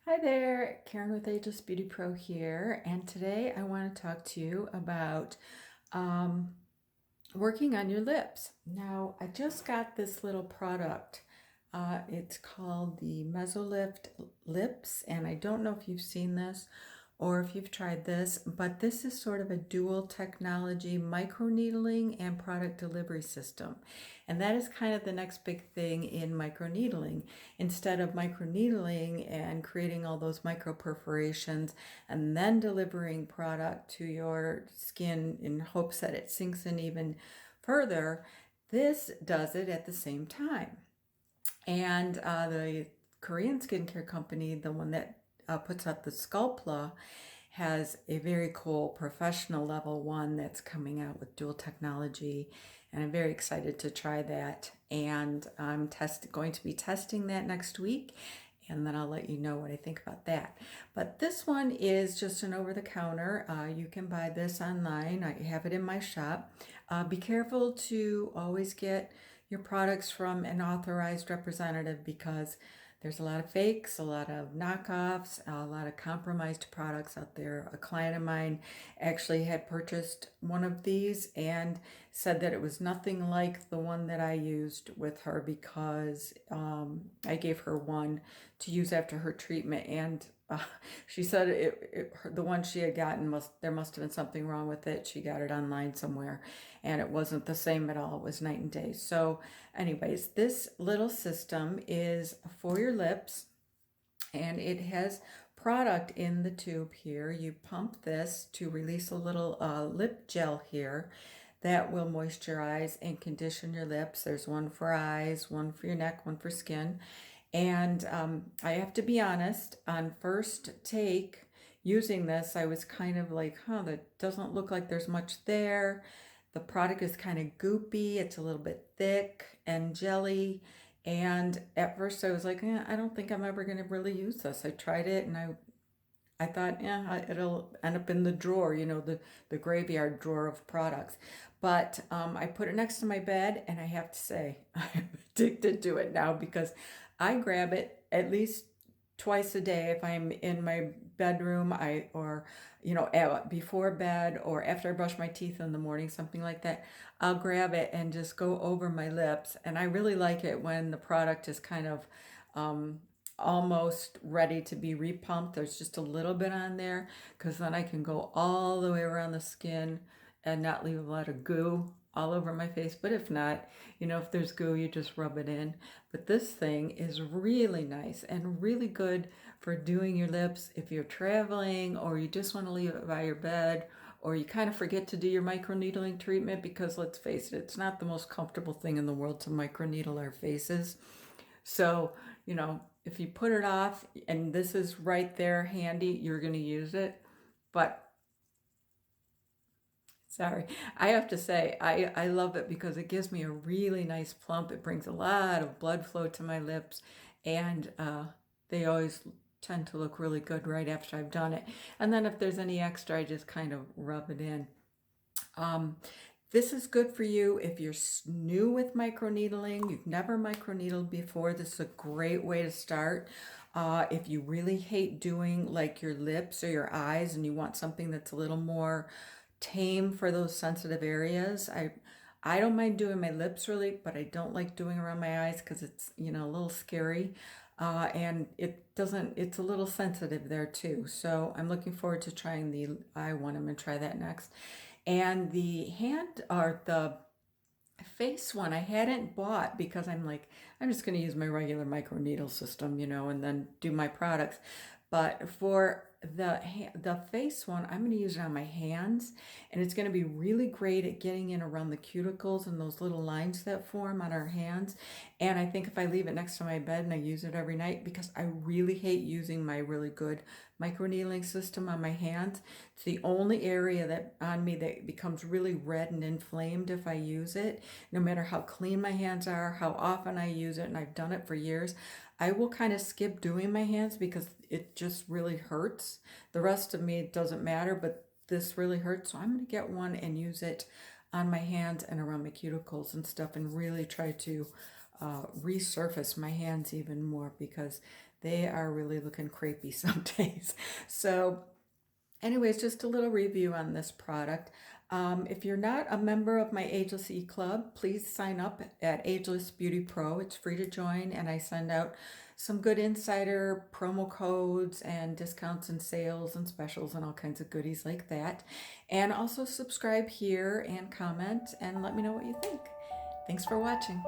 Hi there, Karen with Ageless Beauty Pro here, and today I want to talk to you about um, working on your lips. Now, I just got this little product. It's called the Mesolyft Lips, and I don't know if you've seen this or if you've tried this, but this is sort of a dual technology microneedling and product delivery system. And that is kind of the next big thing in microneedling. Instead of microneedling and creating all those microperforations and then delivering product to your skin in hopes that it sinks in even further, this does it at the same time. And the Korean skincare company, the one that puts out the Sculpla, has a very cool professional level one that's coming out with dual technology, and I'm very excited to try that. And I'm going to be testing that next week, and then I'll let you know what I think about that. But this one is just an over-the-counter. You can buy this online. I have it in my shop. Be careful to always get your products from an authorized representative, because there's a lot of fakes, a lot of knockoffs, a lot of compromised products out there. A client of mine actually had purchased one of these and said that it was nothing like the one that I used with her, because I gave her one to use after her treatment, and she said the one she had gotten there must have been something wrong with it. She got it online somewhere, and it wasn't the same at all. It was night and day. So anyways, this little system is for your lips, and it has product in the tube here. You pump this to release a little lip gel here that will moisturize and condition your lips. There's one for eyes, one for your neck, one for skin. And I have to be honest, on first take using this, I was kind of like, that doesn't look like there's much there. The product is kind of goopy. It's a little bit thick and jelly. And at first I was like, I don't think I'm ever going to really use this. I tried it and I thought, yeah, it'll end up in the drawer, the graveyard drawer of products. But I put it next to my bed, and I have to say, I'm addicted to it now, because I grab it at least twice a day if I'm in my bedroom, before bed or after I brush my teeth in the morning, something like that. I'll grab it and just go over my lips, and I really like it when the product is kind of almost ready to be repumped. There's just a little bit on there, because then I can go all the way around the skin and not leave a lot of goo all over my face. But if not, if there's goo, you just rub it in. But this thing is really nice and really good for doing your lips if you're traveling, or you just want to leave it by your bed, or you kind of forget to do your microneedling treatment, because let's face it, it's not the most comfortable thing in the world to microneedle our faces. So, if you put it off and this is right there handy, you're going to use it. But sorry, I have to say, I love it because it gives me a really nice plump. It brings a lot of blood flow to my lips, and they always tend to look really good right after I've done it. And then if there's any extra, I just kind of rub it in. This is good for you if you're new with microneedling, you've never microneedled before. This is a great way to start. If you really hate doing like your lips or your eyes, and you want something that's a little more tame for those sensitive areas, I don't mind doing my lips really, but I don't like doing around my eyes, because it's a little scary. And it's a little sensitive there too. So I'm looking forward to trying the eye one. I'm going to try that next. And the face one I hadn't bought, because I'm like, I'm just going to use my regular microneedle system, and then do my products. But for the face one, I'm going to use it on my hands, and it's going to be really great at getting in around the cuticles and those little lines that form on our hands. And I think if I leave it next to my bed and I use it every night, because I really hate using my really good microneedling system on my hands. It's the only area that on me that becomes really red and inflamed if I use it. No matter how clean my hands are, how often I use it, and I've done it for years, I will kind of skip doing my hands because it just really hurts. The rest of me, it doesn't matter, but this really hurts. So I'm going to get one and use it on my hands and around my cuticles and stuff, and really try to resurface my hands even more because they are really looking crepey some days. So anyways, just a little review on this product. If you're not a member of my Ageless E Club, please sign up at Ageless Beauty Pro. It's free to join, and I send out some good insider promo codes and discounts and sales and specials and all kinds of goodies like that. And also subscribe here and comment and let me know what you think. Thanks for watching.